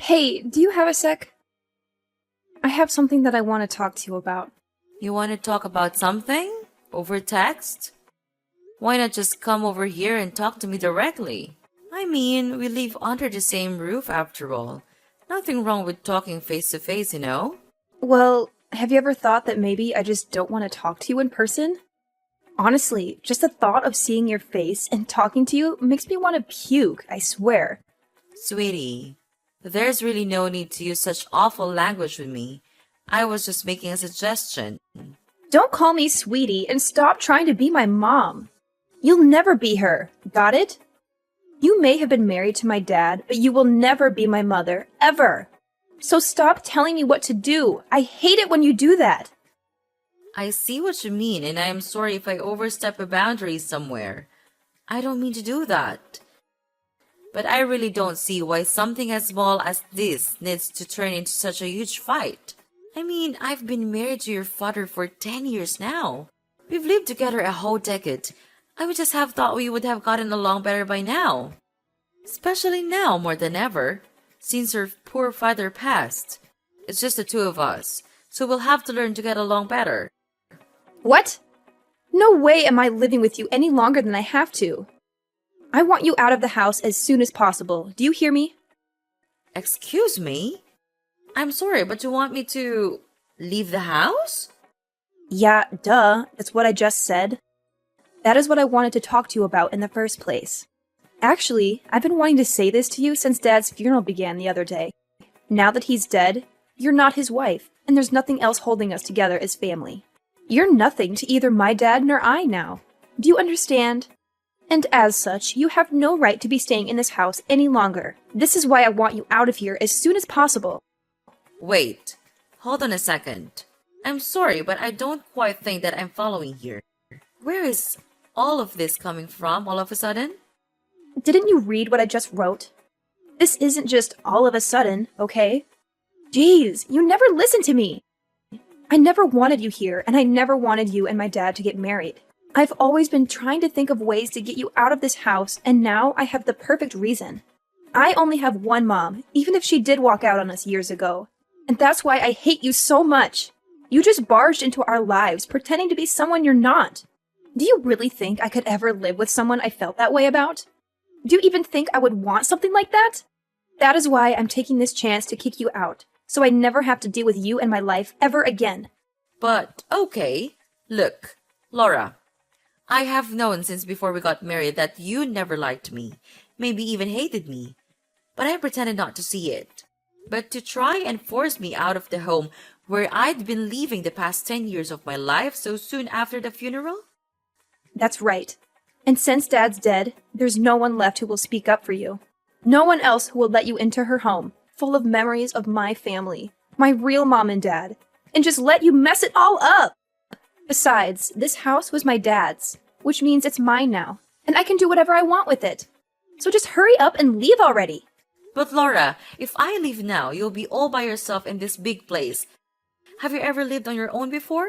Hey, do you have a sec? I have something that I want to talk to you about. You want to talk about something? Over text? Why not just come over here and talk to me directly? I mean, we live under the same roof after all. Nothing wrong with talking face to face, you know? Well, have you ever thought that maybe I just don't want to talk to you in person? Honestly, just the thought of seeing your face and talking to you makes me want to puke, I swear. Sweetie, there's really no need to use such awful language with me. I was just making a suggestion. Don't call me sweetie and stop trying to be my mom. You'll never be her, got it? You may have been married to my dad, but you will never be my mother, ever. So stop telling me what to do. I hate it when you do that. I see what you mean, and I am sorry if I overstep a boundary somewhere. I don't mean to do that. But I really don't see why something as small as this needs to turn into such a huge fight. I mean, I've been married to your father for 10 years now. We've lived together a whole decade. I would just have thought we would have gotten along better by now. Especially now more than ever, since your poor father passed. It's just the two of us, so we'll have to learn to get along better. What? No way am I living with you any longer than I have to. I want you out of the house as soon as possible. Do you hear me? Excuse me? I'm sorry, but you want me to leave the house? Yeah, duh. That's what I just said. That is what I wanted to talk to you about in the first place. Actually, I've been wanting to say this to you since Dad's funeral began the other day. Now that he's dead, you're not his wife, and there's nothing else holding us together as family. You're nothing to either my dad nor I now. Do you understand? And as such, you have no right to be staying in this house any longer. This is why I want you out of here as soon as possible. Wait, hold on a second. I'm sorry, but I don't quite think that I'm following here. Where is all of this coming from all of a sudden? Didn't you read what I just wrote? This isn't just all of a sudden, okay? Jeez, you never listen to me. I never wanted you here, and I never wanted you and my dad to get married. I've always been trying to think of ways to get you out of this house, and now I have the perfect reason. I only have one mom, even if she did walk out on us years ago. And that's why I hate you so much. You just barged into our lives, pretending to be someone you're not. Do you really think I could ever live with someone I felt that way about? Do you even think I would want something like that? That is why I'm taking this chance to kick you out, so I never have to deal with you and my life ever again. But, okay. Look, Laura, I have known since before we got married that you never liked me, maybe even hated me. But I pretended not to see it. But to try and force me out of the home where I'd been living the past 10 years of my life so soon after the funeral? That's right. And since Dad's dead, there's no one left who will speak up for you. No one else who will let you into her home, full of memories of my family, my real mom and dad, and just let you mess it all up. Besides, this house was my dad's, which means it's mine now, and I can do whatever I want with it. So just hurry up and leave already. But Laura, if I leave now, you'll be all by yourself in this big place. Have you ever lived on your own before?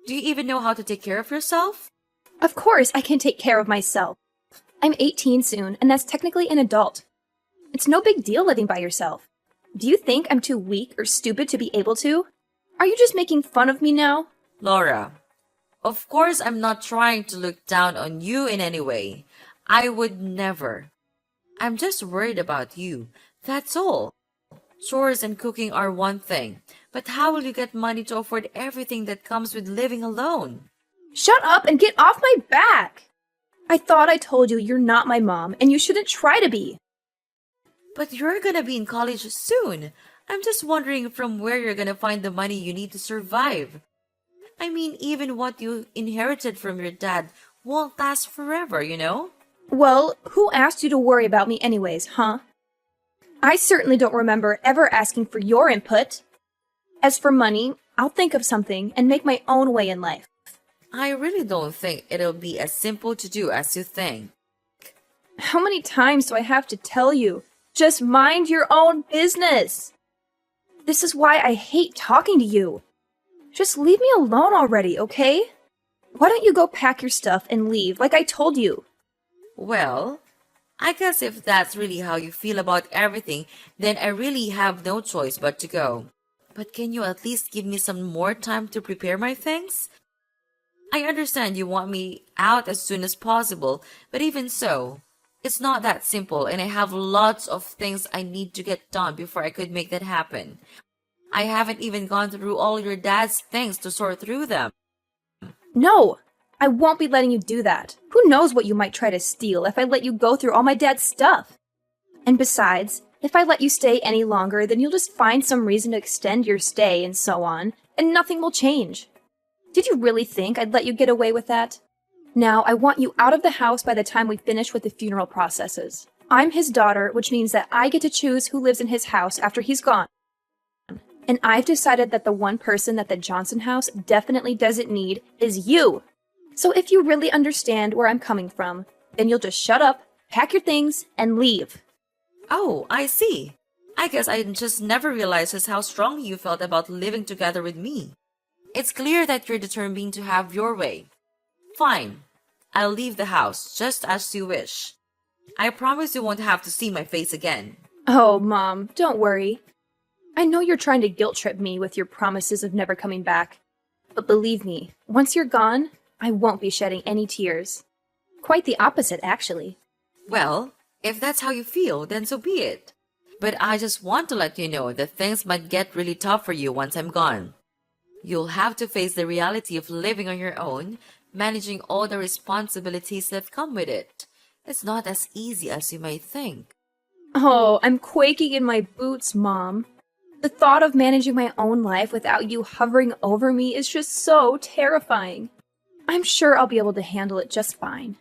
Do you even know how to take care of yourself? Of course I can take care of myself. I'm 18 soon, and that's technically an adult. It's no big deal living by yourself. Do you think I'm too weak or stupid to be able to? Are you just making fun of me now? Laura, of course I'm not trying to look down on you in any way. I would never. I'm just worried about you. That's all. Chores and cooking are one thing, but how will you get money to afford everything that comes with living alone? Shut up and get off my back! I thought I told you you're not my mom, and you shouldn't try to be. But you're gonna be in college soon. I'm just wondering from where you're gonna find the money you need to survive. I mean, even what you inherited from your dad won't last forever, you know? Well, who asked you to worry about me anyways, huh? I certainly don't remember ever asking for your input. As for money, I'll think of something and make my own way in life. I really don't think it'll be as simple to do as you think. How many times do I have to tell you? Just mind your own business. This is why I hate talking to you. Just leave me alone already, okay? Why don't you go pack your stuff and leave like I told you? Well, I guess if that's really how you feel about everything, then I really have no choice but to go. But can you at least give me some more time to prepare my things? I understand you want me out as soon as possible, but even so, it's not that simple, and I have lots of things I need to get done before I could make that happen. I haven't even gone through all your dad's things to sort through them. No, I won't be letting you do that. Who knows what you might try to steal if I let you go through all my dad's stuff? And besides, if I let you stay any longer, then you'll just find some reason to extend your stay and so on, and nothing will change. Did you really think I'd let you get away with that? Now, I want you out of the house by the time we finish with the funeral processes. I'm his daughter, which means that I get to choose who lives in his house after he's gone. And I've decided that the one person that the Johnson house definitely doesn't need is you. So if you really understand where I'm coming from, then you'll just shut up, pack your things, and leave. Oh, I see. I guess I just never realized just how strongly you felt about living together with me. It's clear that you're determined to have your way. Fine. I'll leave the house, just as you wish. I promise you won't have to see my face again. Oh, Mom, don't worry. I know you're trying to guilt trip me with your promises of never coming back. But believe me, once you're gone, I won't be shedding any tears. Quite the opposite, actually. Well, if that's how you feel, then so be it. But I just want to let you know that things might get really tough for you once I'm gone. You'll have to face the reality of living on your own, managing all the responsibilities that come with it. It's not as easy as you might think. Oh, I'm quaking in my boots, Mom. The thought of managing my own life without you hovering over me is just so terrifying. I'm sure I'll be able to handle it just fine.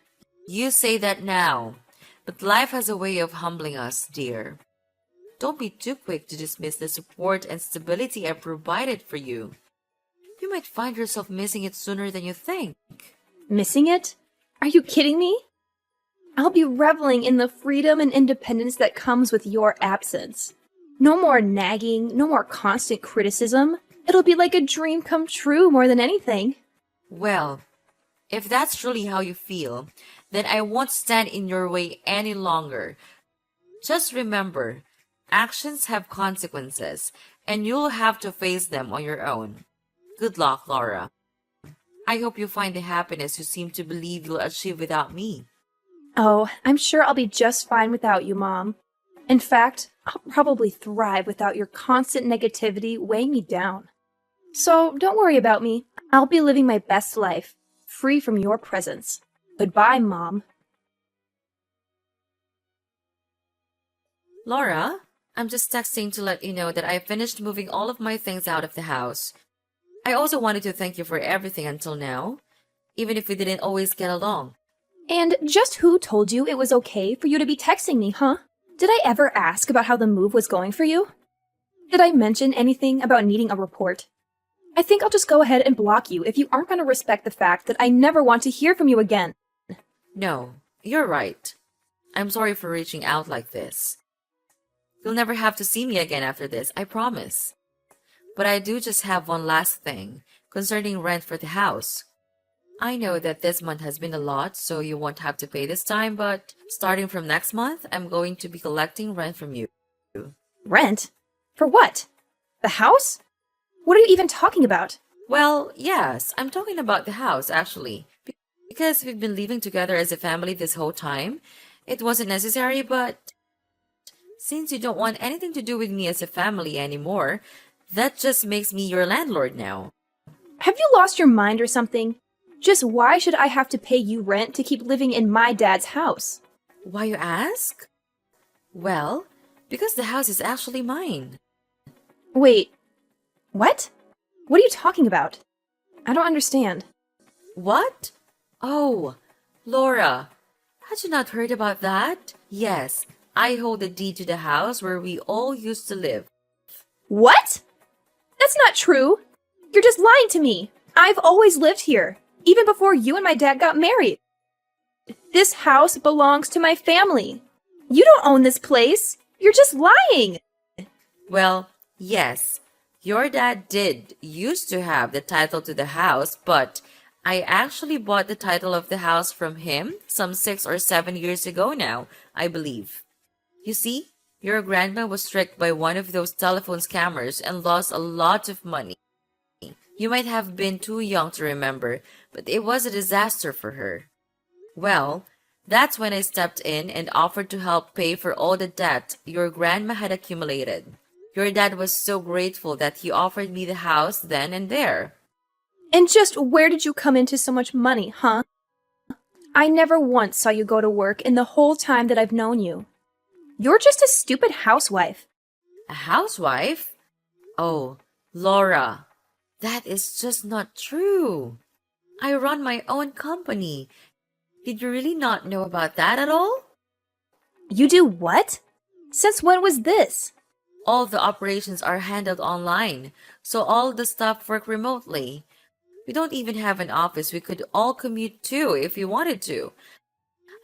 You say that now, but life has a way of humbling us, dear. Don't be too quick to dismiss the support and stability I've provided for you. You might find yourself missing it sooner than you think. Missing it? Are you kidding me? I'll be reveling in the freedom and independence that comes with your absence. No more nagging, no more constant criticism. It'll be like a dream come true more than anything. Well, if that's truly how you feel, then I won't stand in your way any longer. Just remember, actions have consequences, and you'll have to face them on your own. Good luck, Laura. I hope you find the happiness you seem to believe you'll achieve without me. Oh, I'm sure I'll be just fine without you, Mom. In fact, I'll probably thrive without your constant negativity weighing me down. So don't worry about me. I'll be living my best life, free from your presence. Goodbye, Mom. Laura, I'm just texting to let you know that I finished moving all of my things out of the house. I also wanted to thank you for everything until now, even if we didn't always get along. And just who told you it was okay for you to be texting me, huh? Did I ever ask about how the move was going for you? Did I mention anything about needing a report? I think I'll just go ahead and block you if you aren't going to respect the fact that I never want to hear from you again. No, you're right. I'm sorry for reaching out like this. You'll never have to see me again after this, I promise. But I do just have one last thing concerning rent for the house. I know that this month has been a lot, so you won't have to pay this time, but starting from next month, I'm going to be collecting rent from you. Rent? For what? The house? What are you even talking about? Well, yes, I'm talking about the house, actually. Because we've been living together as a family this whole time, it wasn't necessary, but since you don't want anything to do with me as a family anymore, that just makes me your landlord now. Have you lost your mind or something? Just why should I have to pay you rent to keep living in my dad's house? Why, you ask? Well, because the house is actually mine. Wait, what? What are you talking about? I don't understand. What? Oh, Laura, had you not heard about that? Yes, I hold the deed to the house where we all used to live. What? That's not true. You're just lying to me. I've always lived here, even before you and my dad got married. This house belongs to my family. You don't own this place. You're just lying. Well, yes, your dad used to have the title to the house, but I actually bought the title of the house from him some 6 or 7 years ago now, I believe. You see, your grandma was tricked by one of those telephone scammers and lost a lot of money. You might have been too young to remember, but it was a disaster for her. Well, that's when I stepped in and offered to help pay for all the debt your grandma had accumulated. Your dad was so grateful that he offered me the house then and there. And just where did you come into so much money, huh? I never once saw you go to work in the whole time that I've known you. You're just a stupid housewife. A housewife? Oh, Laura, that is just not true. I run my own company. Did you really not know about that at all? You do what? Since when was this? All the operations are handled online, so all the staff work remotely. We don't even have an office we could all commute to if we wanted to.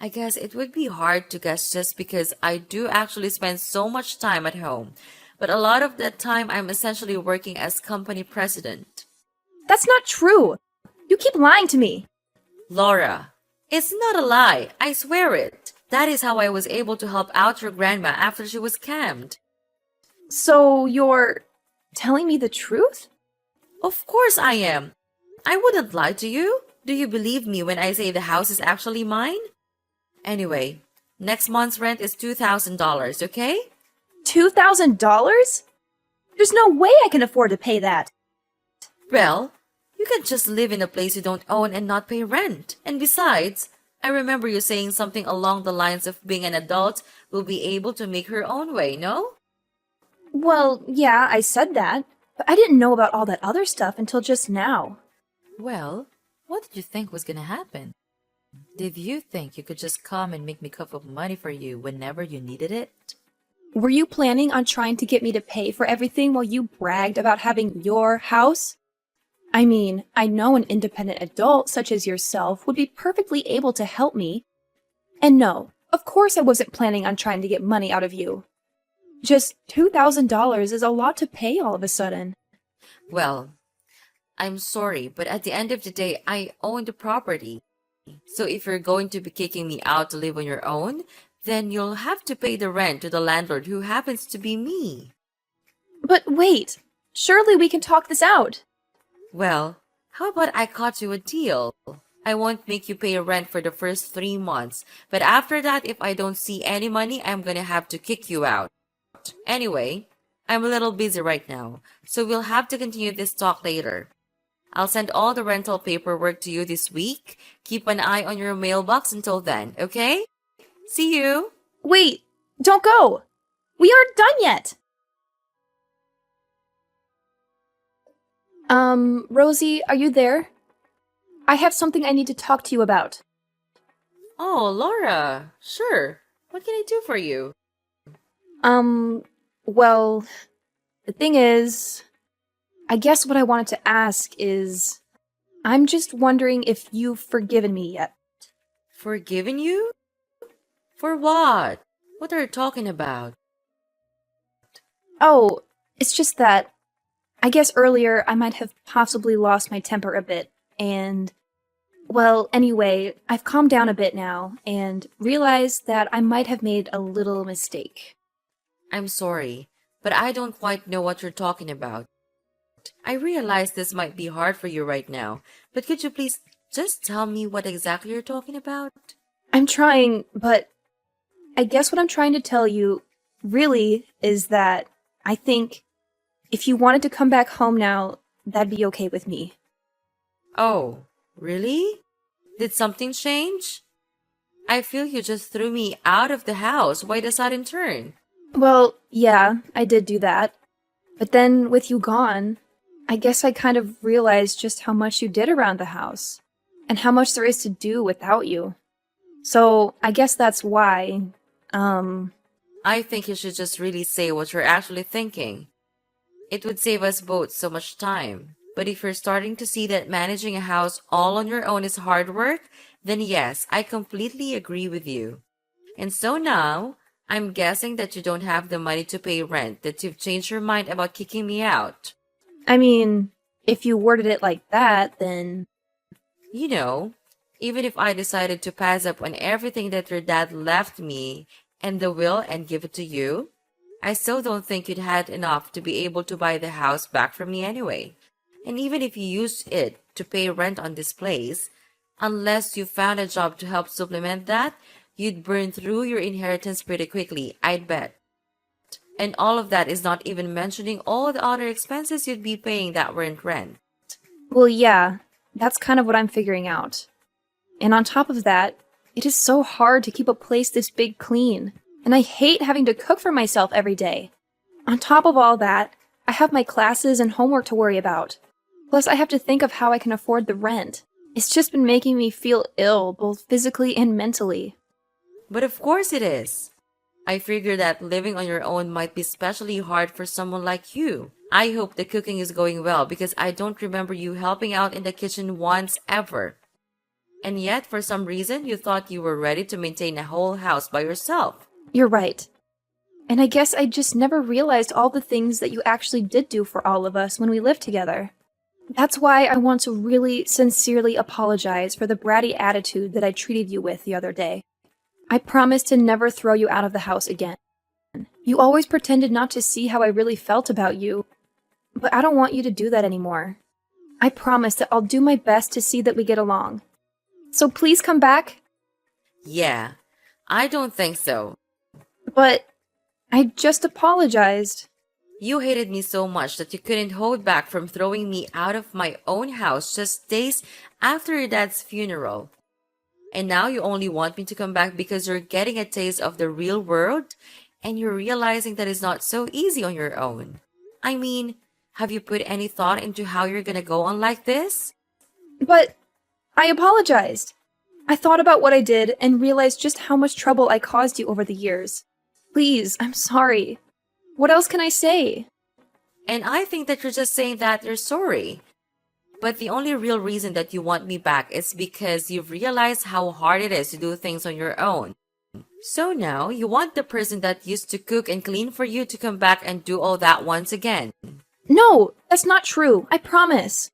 I guess it would be hard to guess just because I do actually spend so much time at home, but a lot of that time I'm essentially working as company president. That's not true. You keep lying to me. Laura, it's not a lie, I swear it. That is how I was able to help out your grandma after she was scammed. So you're telling me the truth? Of course I am. I wouldn't lie to you. Do you believe me when I say the house is actually mine? Anyway, next month's rent is $2,000, okay? $2,000? There's no way I can afford to pay that. Well, you can just live in a place you don't own and not pay rent. And besides, I remember you saying something along the lines of being an adult will be able to make her own way, no? Well, yeah, I said that, but I didn't know about all that other stuff until just now. Well, what did you think was gonna happen? Did you think you could just come and make me a cup of money for you whenever you needed it? Were you planning on trying to get me to pay for everything while you bragged about having your house? I mean, I know an independent adult such as yourself would be perfectly able to help me. And no, of course I wasn't planning on trying to get money out of you. Just $2,000 is a lot to pay all of a sudden. Well, I'm sorry, but at the end of the day, I own the property. So if you're going to be kicking me out to live on your own, then you'll have to pay the rent to the landlord who happens to be me. But wait, surely we can talk this out. Well, how about I cut you a deal? I won't make you pay rent for the first 3 months, but after that, if I don't see any money, I'm gonna have to kick you out. Anyway, I'm a little busy right now, so we'll have to continue this talk later. I'll send all the rental paperwork to you this week. Keep an eye on your mailbox until then, okay? See you! Wait, don't go! We aren't done yet! Rosie, are you there? I have something I need to talk to you about. Oh, Laura, sure. What can I do for you? Well, the thing is, I guess what I wanted to ask is, I'm just wondering if you've forgiven me yet. Forgiven you? For what? What are you talking about? Oh, it's just that, I guess earlier I might have possibly lost my temper a bit, and, well, anyway, I've calmed down a bit now, and realized that I might have made a little mistake. I'm sorry, but I don't quite know what you're talking about. I realize this might be hard for you right now, but could you please just tell me what exactly you're talking about? I'm trying, but I guess what I'm trying to tell you, really, is that I think if you wanted to come back home now, that'd be okay with me. Oh, really? Did something change? I feel you just threw me out of the house. Why the sudden turn? Well, yeah, I did do that. But then, with you gone, I guess I kind of realized just how much you did around the house, and how much there is to do without you. So, I guess that's why, I think you should just really say what you're actually thinking. It would save us both so much time. But if you're starting to see that managing a house all on your own is hard work, then yes, I completely agree with you. And so now, I'm guessing that you don't have the money to pay rent, that you've changed your mind about kicking me out. I mean, if you worded it like that, then... You know, even if I decided to pass up on everything that your dad left me and the will and give it to you, I still don't think you'd had enough to be able to buy the house back from me anyway. And even if you used it to pay rent on this place, unless you found a job to help supplement that, you'd burn through your inheritance pretty quickly, I'd bet. And all of that is not even mentioning all the other expenses you'd be paying that weren't rent. Well, yeah, that's kind of what I'm figuring out. And on top of that, it is so hard to keep a place this big clean, and I hate having to cook for myself every day. On top of all that, I have my classes and homework to worry about. Plus, I have to think of how I can afford the rent. It's just been making me feel ill, both physically and mentally. But of course it is. I figure that living on your own might be especially hard for someone like you. I hope the cooking is going well because I don't remember you helping out in the kitchen once ever. And yet, for some reason, you thought you were ready to maintain a whole house by yourself. You're right. And I guess I just never realized all the things that you actually did do for all of us when we lived together. That's why I want to really sincerely apologize for the bratty attitude that I treated you with the other day. I promise to never throw you out of the house again. You always pretended not to see how I really felt about you, but I don't want you to do that anymore. I promise that I'll do my best to see that we get along. So please come back. Yeah, I don't think so. But I just apologized. You hated me so much that you couldn't hold back from throwing me out of my own house just days after your dad's funeral. And now you only want me to come back because you're getting a taste of the real world and you're realizing that it's not so easy on your own. I mean, have you put any thought into how you're gonna go on like this? But I apologized. I thought about what I did and realized just how much trouble I caused you over the years. Please, I'm sorry. What else can I say? And I think that you're just saying that you're sorry. But the only real reason that you want me back is because you've realized how hard it is to do things on your own. So now you want the person that used to cook and clean for you to come back and do all that once again. No, that's not true. I promise.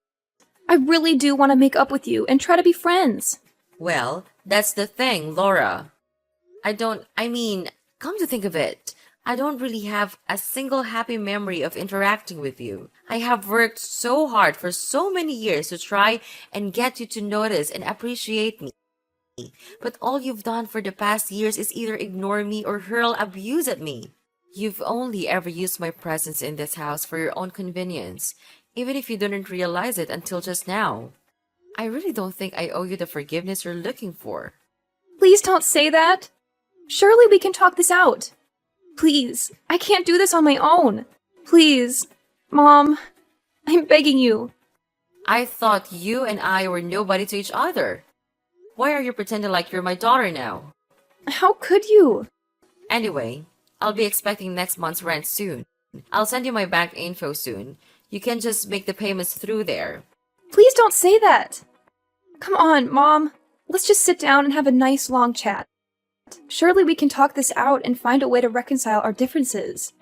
I really do want to make up with you and try to be friends. Well, that's the thing, Laura. Come to think of it, I don't really have a single happy memory of interacting with you. I have worked so hard for so many years to try and get you to notice and appreciate me. But all you've done for the past years is either ignore me or hurl abuse at me. You've only ever used my presence in this house for your own convenience, even if you didn't realize it until just now. I really don't think I owe you the forgiveness you're looking for. Please don't say that. Surely we can talk this out. Please, I can't do this on my own. Please, Mom, I'm begging you. I thought you and I were nobody to each other. Why are you pretending like you're my daughter now? How could you? Anyway, I'll be expecting next month's rent soon. I'll send you my bank info soon. You can just make the payments through there. Please don't say that. Come on, Mom. Let's just sit down and have a nice long chat. Surely we can talk this out and find a way to reconcile our differences.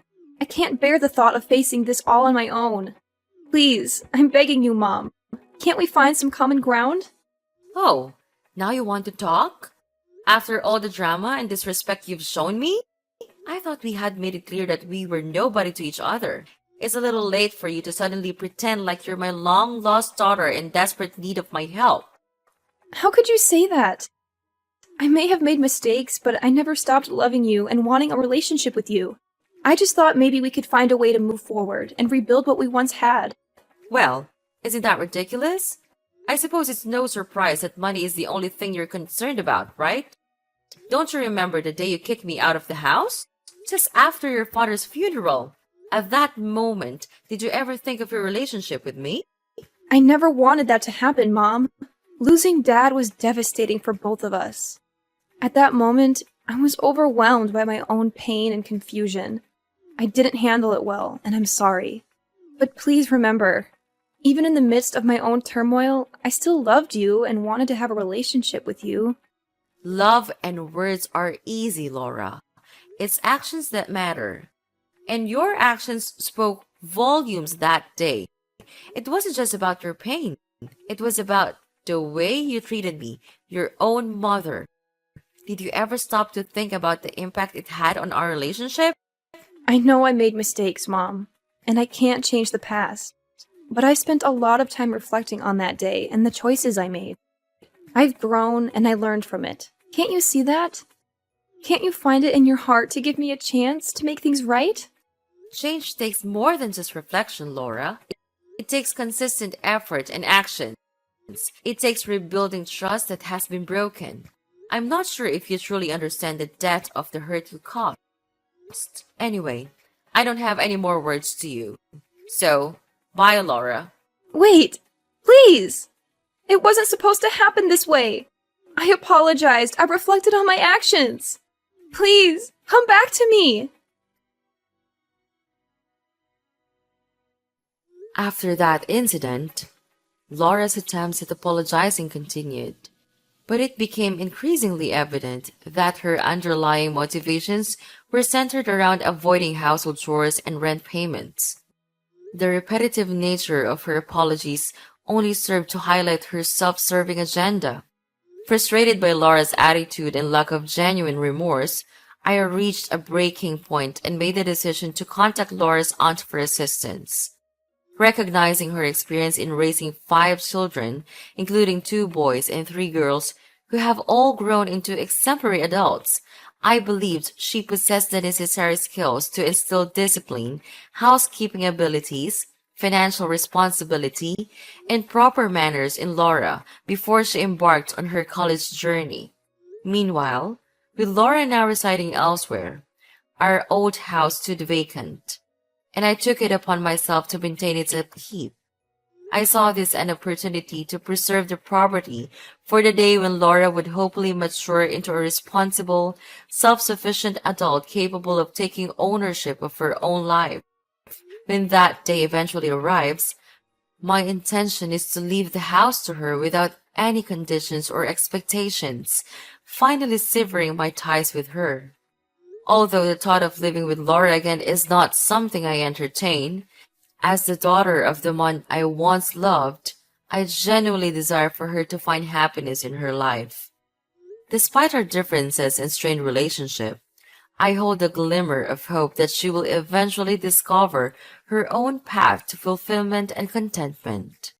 I can't bear the thought of facing this all on my own. Please, I'm begging you, Mom. Can't we find some common ground? Oh, now you want to talk? After all the drama and disrespect you've shown me? I thought we had made it clear that we were nobody to each other. It's a little late for you to suddenly pretend like you're my long-lost daughter in desperate need of my help. How could you say that? I may have made mistakes, but I never stopped loving you and wanting a relationship with you. I just thought maybe we could find a way to move forward and rebuild what we once had. Well, isn't that ridiculous? I suppose it's no surprise that money is the only thing you're concerned about, right? Don't you remember the day you kicked me out of the house? Just after your father's funeral. At that moment, did you ever think of your relationship with me? I never wanted that to happen, Mom. Losing Dad was devastating for both of us. At that moment, I was overwhelmed by my own pain and confusion. I didn't handle it well, and I'm sorry. But please remember, even in the midst of my own turmoil, I still loved you and wanted to have a relationship with you. Love and words are easy, Laura. It's actions that matter. And your actions spoke volumes that day. It wasn't just about your pain. It was about The way you treated me, your own mother. Did you ever stop to think about the impact it had on our relationship? I know I made mistakes, Mom, and I can't change the past. But I spent a lot of time reflecting on that day and the choices I made. I've grown and I learned from it. Can't you see that? Can't you find it in your heart to give me a chance to make things right? Change takes more than just reflection, Laura. It takes consistent effort and action. It takes rebuilding trust that has been broken. I'm not sure if you truly understand the depth of the hurt you caused. Anyway, I don't have any more words to you. So, bye, Laura. Wait! Please! It wasn't supposed to happen this way! I apologized. I reflected on my actions. Please, come back to me! After that incident, Laura's attempts at apologizing continued, but it became increasingly evident that her underlying motivations were centered around avoiding household chores and rent payments. The repetitive nature of her apologies only served to highlight her self-serving agenda. Frustrated by Laura's attitude and lack of genuine remorse, I reached a breaking point and made the decision to contact Laura's aunt for assistance. Recognizing her experience in raising 5 children, including 2 boys and 3 girls, who have all grown into exemplary adults, I believed she possessed the necessary skills to instill discipline, housekeeping abilities, financial responsibility, and proper manners in Laura before she embarked on her college journey. Meanwhile, with Laura now residing elsewhere, our old house stood vacant, and I took it upon myself to maintain its upkeep. I saw this an opportunity to preserve the property for the day when Laura would hopefully mature into a responsible, self-sufficient adult capable of taking ownership of her own life. When that day eventually arrives, my intention is to leave the house to her without any conditions or expectations, finally severing my ties with her. Although the thought of living with Laura again is not something I entertain, as the daughter of the man I once loved, I genuinely desire for her to find happiness in her life. Despite our differences and strained relationship, I hold a glimmer of hope that she will eventually discover her own path to fulfillment and contentment.